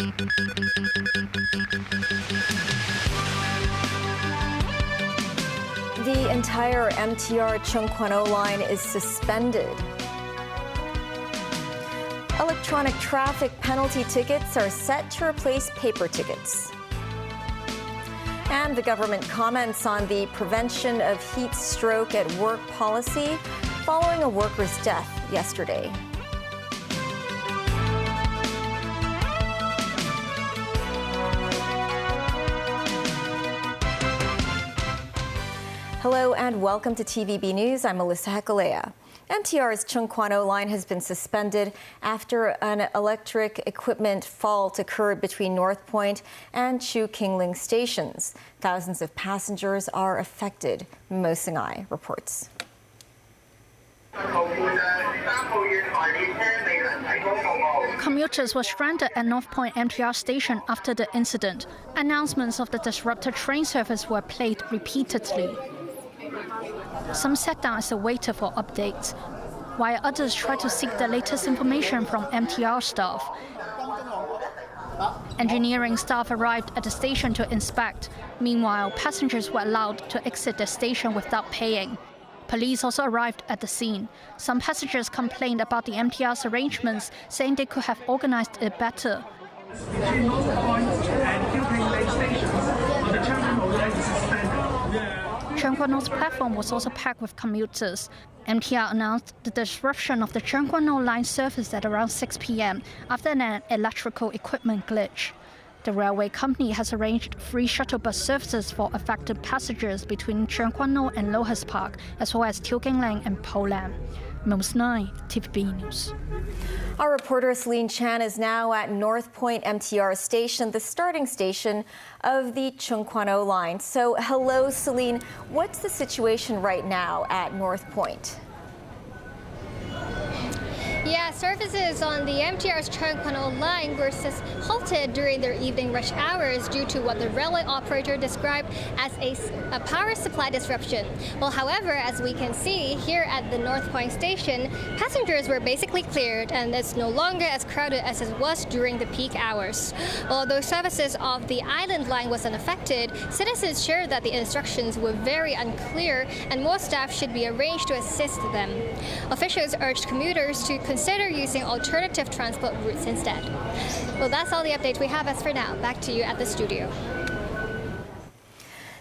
The entire MTR Chungkwon-o line is suspended. Electronic traffic penalty tickets are set to replace paper tickets. And the government comments on the prevention of heat stroke at work policy following a worker's death yesterday. Hello and welcome to TVB News. I'm Melissa Hekalea. MTR's Chungkwon-o line has been suspended after an electric equipment fault occurred between North Point and Chu Kingling stations. Thousands of passengers are affected. Mo Sung-ai reports. Commuters were stranded at North Point MTR station after the incident. Announcements of the disrupted train service were played repeatedly. Some sat down as a waiter for updates, while others tried to seek the latest information from MTR staff. Engineering staff arrived at the station to inspect. Meanwhile, passengers were allowed to exit the station without paying. Police also arrived at the scene. Some passengers complained about the MTR's arrangements, saying they could have organized it better. Between North Point and Chu Kingling stations, the terminal line is suspended. Chungkwon-o's platform was also packed with commuters. MTR announced the disruption of the Chungkwon-o line service at around 6 p.m. after an electrical equipment glitch. The railway company has arranged free shuttle bus services for affected passengers between Chungkwon-o and Lohas Park, as well as Chu Kingling and Polam. Mo Sung-ai, TVB News. Our reporter Celine Chan is now at North Point MTR station, the starting station of the Chungkwon-o line. So, hello, Celine. What's the situation right now at North Point? Yeah, services on the MTR's Chungkwon-o line were halted during their evening rush hours due to what the railway operator described as a power supply disruption. Well, however, as we can see here at the North Point station, passengers were basically cleared and it's no longer as crowded as it was during the peak hours. Although services of the island line was unaffected, citizens shared that the instructions were very unclear and more staff should be arranged to assist them. Officials urged commuters to consider using alternative transport routes instead. Well, that's all the updates we have as for now. Back to you at the studio.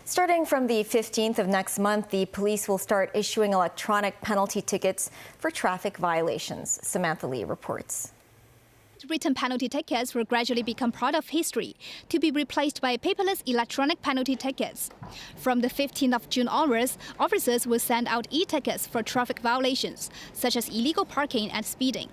Starting from the 15th of next month, the police will start issuing electronic penalty tickets for traffic violations. Samantha Lee reports. Written penalty tickets will gradually become part of history, to be replaced by paperless electronic penalty tickets. From the 15th of June onwards, officers will send out e-tickets for traffic violations, such as illegal parking and speeding.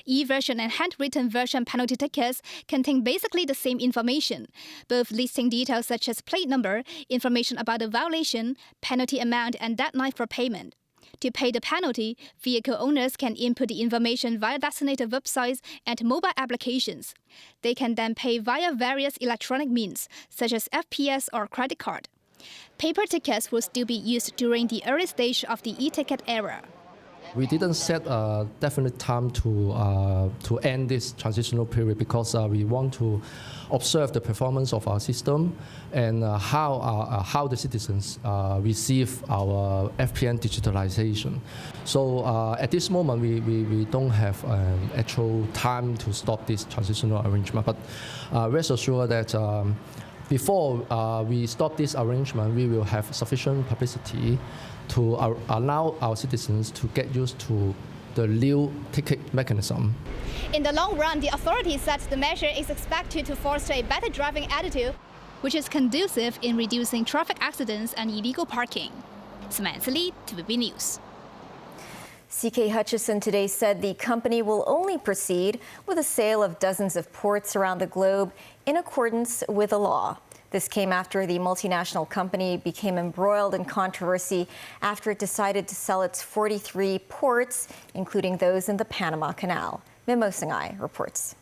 E-version and handwritten version penalty tickets contain basically the same information, both listing details such as plate number, information about the violation, penalty amount, and deadline for payment. To pay the penalty, vehicle owners can input the information via designated websites and mobile applications. They can then pay via various electronic means, such as FPS or credit card. Paper tickets will still be used during the early stage of the e-ticket era. We didn't set a definite time to end this transitional period because we want to observe the performance of our system and how the citizens receive our FPN digitalization. So at this moment, we don't have an actual time to stop this transitional arrangement, but rest assured that before we stop this arrangement, we will have sufficient publicity to allow our citizens to get used to the new ticket mechanism. In the long run, the authorities said the measure is expected to foster a better driving attitude, which is conducive in reducing traffic accidents and illegal parking. Samantha Lee, TVB News. CK Hutchison today said the company will only proceed with the sale of dozens of ports around the globe in accordance with the law. This came after the multinational company became embroiled in controversy after it decided to sell its 43 ports, including those in the Panama Canal. Mo Sung-ai reports.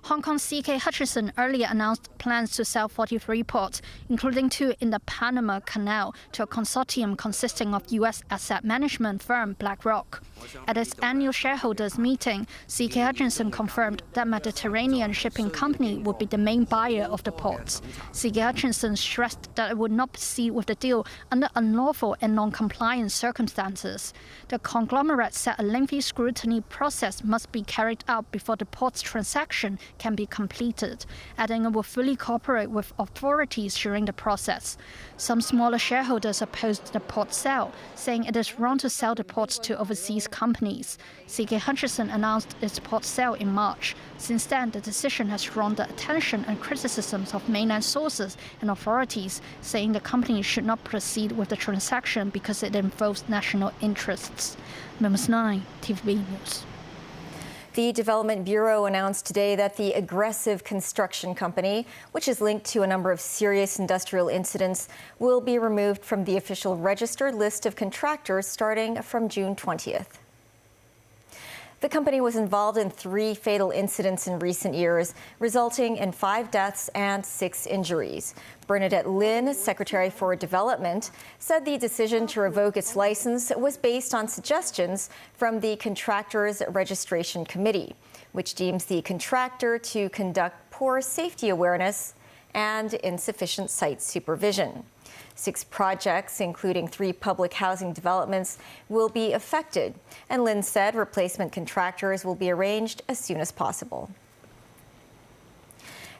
Hong Kong's CK Hutchison earlier announced plans to sell 43 ports, including 2 in the Panama Canal, to a consortium consisting of U.S. asset management firm BlackRock. At its annual shareholders meeting, CK Hutchison confirmed that Mediterranean Shipping Company would be the main buyer of the ports. CK Hutchison stressed that it would not proceed with the deal under unlawful and non-compliant circumstances. The conglomerate said a lengthy scrutiny process must be carried out before the port's transaction can be completed, adding it will fully cooperate with authorities during the process. Some smaller shareholders opposed the port sale, saying it is wrong to sell the ports to overseas companies. CK Hutchison announced its port sale in March. Since then, the decision has drawn the attention and criticisms of mainland sources and authorities, saying the company should not proceed with the transaction because it involves national interests. Ms. 9, TVB News. The Development Bureau announced today that the aggressive construction company, which is linked to a number of serious industrial incidents, will be removed from the official registered list of contractors starting from June 20th. The company was involved in 3 fatal incidents in recent years, resulting in 5 deaths and 6 injuries. Bernadette Lin, Secretary for Development, said the decision to revoke its license was based on suggestions from the Contractors Registration Committee, which deems the contractor to conduct poor safety awareness and insufficient site supervision. 6 projects, including 3 public housing developments, will be affected, and Lin said replacement contractors will be arranged as soon as possible.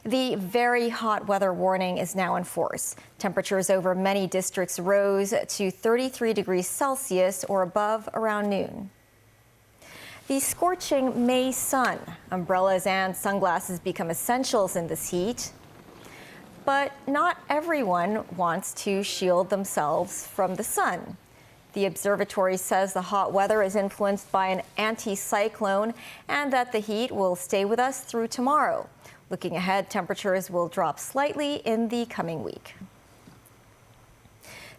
The very hot weather warning is now in force. Temperatures over many districts rose to 33 degrees Celsius or above around noon. The scorching May sun, umbrellas and sunglasses become essentials in this heat. But not everyone wants to shield themselves from the sun. The observatory says the hot weather is influenced by an anticyclone and that the heat will stay with us through tomorrow. Looking ahead, temperatures will drop slightly in the coming week.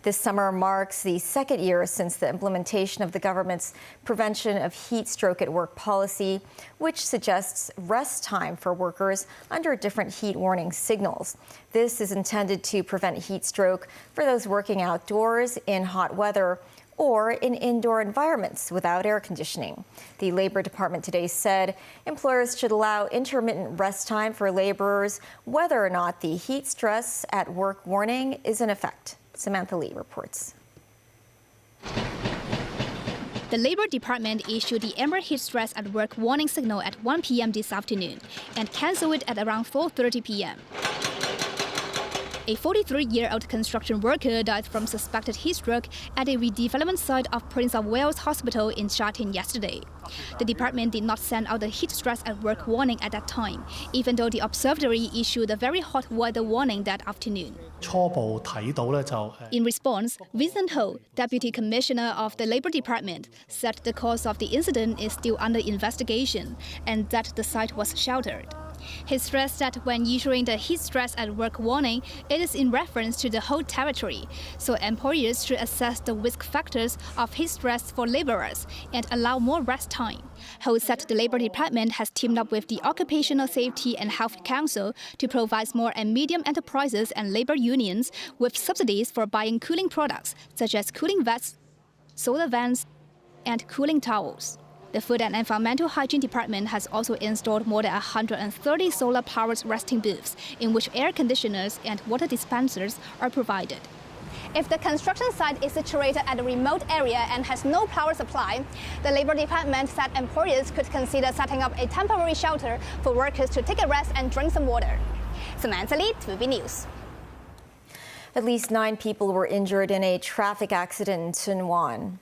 This summer marks the 2nd year since the implementation of the government's prevention of heat stroke at work policy, which suggests rest time for workers under different heat warning signals. This is intended to prevent heat stroke for those working outdoors in hot weather or in indoor environments without air conditioning. The Labor Department today said employers should allow intermittent rest time for laborers whether or not the heat stress at work warning is in effect. Samantha Lee reports. The Labor Department issued the Amber Heat Stress at Work warning signal at 1 p.m. this afternoon and canceled it at around 4:30 p.m. A 43-year-old construction worker died from suspected heat stroke at a redevelopment site of Prince of Wales Hospital in Sha Tin yesterday. The department did not send out the heat stress at work warning at that time, even though the observatory issued a very hot weather warning that afternoon. In response, Vincent Ho, Deputy Commissioner of the Labor Department, said the cause of the incident is still under investigation and that the site was sheltered. He stressed that when issuing the heat stress at work warning, it is in reference to the whole territory, so employers should assess the risk factors of heat stress for laborers and allow more rest time. Ho said the Labor Department has teamed up with the Occupational Safety and Health Council to provide small and medium enterprises and labor unions with subsidies for buying cooling products such as cooling vests, solar vents, and cooling towels. The Food and Environmental Hygiene Department has also installed more than 130 solar-powered resting booths in which air conditioners and water dispensers are provided. If the construction site is situated at a remote area and has no power supply, the Labor Department said employers could consider setting up a temporary shelter for workers to take a rest and drink some water. Samantha Lee, TVB News. At least 9 people were injured in a traffic accident in Chunan.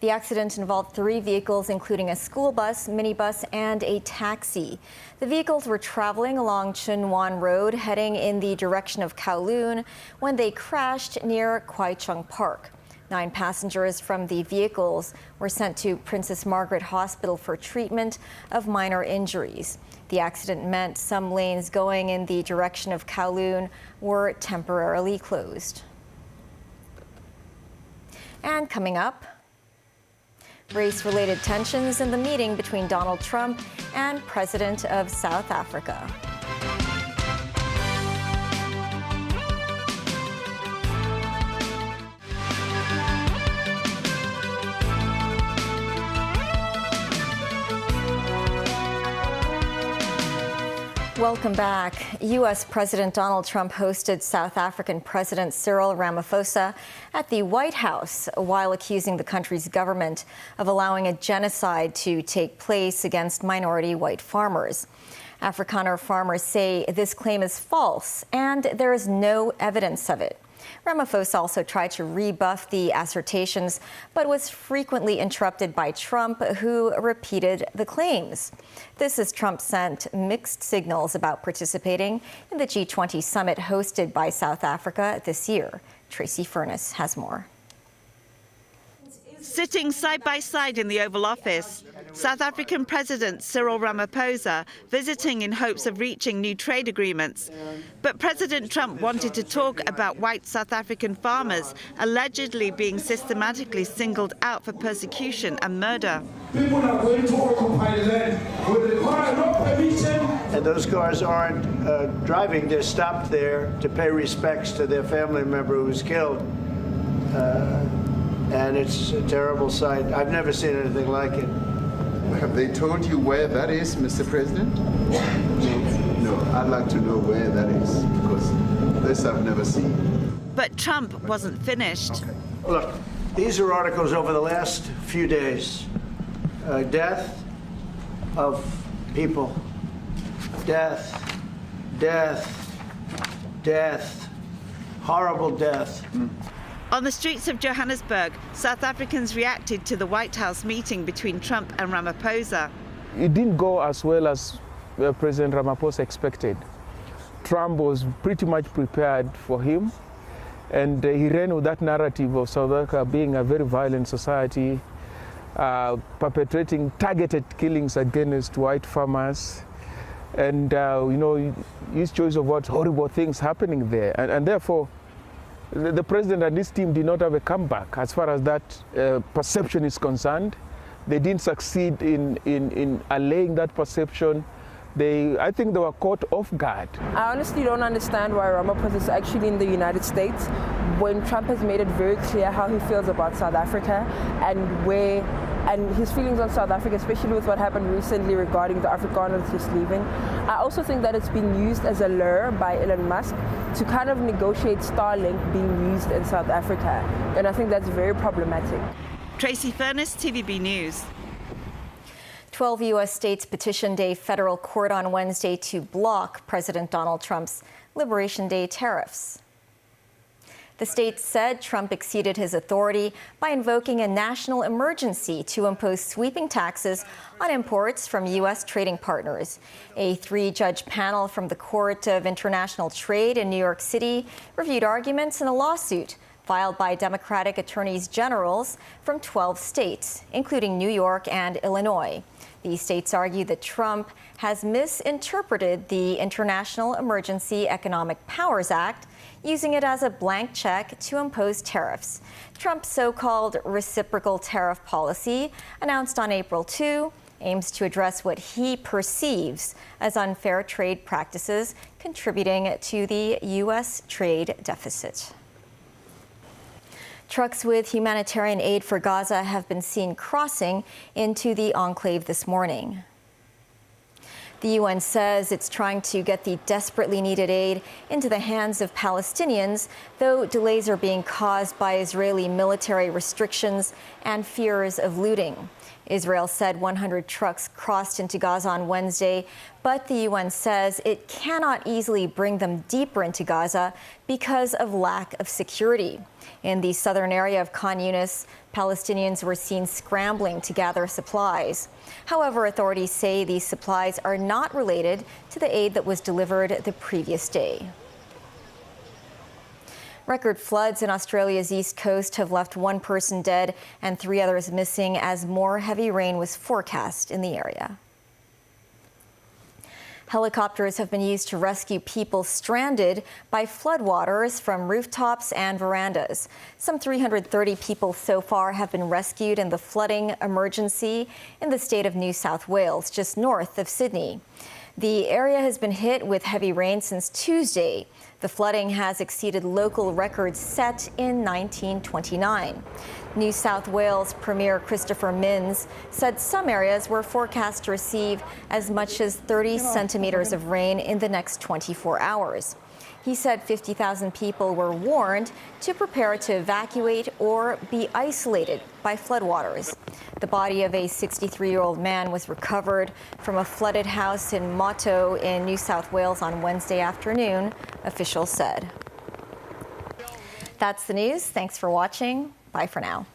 The accident involved 3 vehicles, including a school bus, minibus, and a taxi. The vehicles were traveling along Chunan Road, heading in the direction of Kowloon, when they crashed near Kwai Chung Park. 9 passengers from the vehicles were sent to Princess Margaret Hospital for treatment of minor injuries. The accident meant some lanes going in the direction of Kowloon were temporarily closed. And coming up, race-related tensions in the meeting between Donald Trump and President of South Africa. Welcome back. U.S. President Donald Trump hosted South African President Cyril Ramaphosa at the White House while accusing the country's government of allowing a genocide to take place against minority white farmers. Afrikaner farmers say this claim is false and there is no evidence of it. Ramaphosa also tried to rebuff the assertions, but was frequently interrupted by Trump, who repeated the claims. This as Trump sent mixed signals about participating in the G20 summit hosted by South Africa this year. Tracy Furness has more. Sitting side by side in the Oval Office, South African President Cyril Ramaphosa visiting in hopes of reaching new trade agreements. But President Trump wanted to talk about white South African farmers allegedly being systematically singled out for persecution and murder. People are going to occupy the land with no permission. And those cars aren't driving, they're stopped there to pay respects to their family member who was killed. And it's a terrible sight. I've never seen anything like it. Have they told you where that is, Mr. President? No, I'd like to know where that is, because this I've never seen. But Trump wasn't finished. Okay. Look, these are articles over the last few days. Death of people. Death, death, death, horrible death. On the streets of Johannesburg, South Africans reacted to the White House meeting between Trump and Ramaphosa. It didn't go as well as President Ramaphosa expected. Trump was pretty much prepared for him, and he ran with that narrative of South Africa being a very violent society, perpetrating targeted killings against white farmers, and his choice of what horrible things happening there, and therefore the president and his team did not have a comeback as far as that perception is concerned. They didn't succeed in allaying that perception. I think they were caught off guard. I honestly don't understand why Ramaphosa is actually in the United States when Trump has made it very clear how he feels about South Africa and his feelings on South Africa, especially with what happened recently regarding the Afrikaners just leaving. I also think that it's been used as a lure by Elon Musk to kind of negotiate Starlink being used in South Africa. And I think that's very problematic. Tracy Furness, TVB News. 12 U.S. states petitioned a federal court on Wednesday to block President Donald Trump's Liberation Day tariffs. The states said Trump exceeded his authority by invoking a national emergency to impose sweeping taxes on imports from U.S. trading partners. A 3-judge panel from the Court of International Trade in New York City reviewed arguments in a lawsuit filed by Democratic attorneys generals from 12 states, including New York and Illinois. These states argue that Trump has misinterpreted the International Emergency Economic Powers Act, using it as a blank check to impose tariffs. Trump's so-called reciprocal tariff policy, announced on April 2, aims to address what he perceives as unfair trade practices contributing to the U.S. trade deficit. Trucks with humanitarian aid for Gaza have been seen crossing into the enclave this morning. The UN says it's trying to get the desperately needed aid into the hands of Palestinians, though delays are being caused by Israeli military restrictions and fears of looting. Israel said 100 trucks crossed into Gaza on Wednesday, but the UN says it cannot easily bring them deeper into Gaza because of lack of security. In the southern area of Khan Yunis, Palestinians were seen scrambling to gather supplies. However, authorities say these supplies are not related to the aid that was delivered the previous day. Record floods in Australia's east coast have left 1 person dead and 3 others missing as more heavy rain was forecast in the area. Helicopters have been used to rescue people stranded by floodwaters from rooftops and verandas. Some 330 people so far have been rescued in the flooding emergency in the state of New South Wales, just north of Sydney. The area has been hit with heavy rain since Tuesday. The flooding has exceeded local records set in 1929. New South Wales Premier Christopher Minns said some areas were forecast to receive as much as 30 centimeters of rain in the next 24 hours. He said 50,000 people were warned to prepare to evacuate or be isolated by floodwaters. The body of a 63-year-old man was recovered from a flooded house in Motto in New South Wales on Wednesday afternoon, officials said. That's the news. Thanks for watching. Bye for now.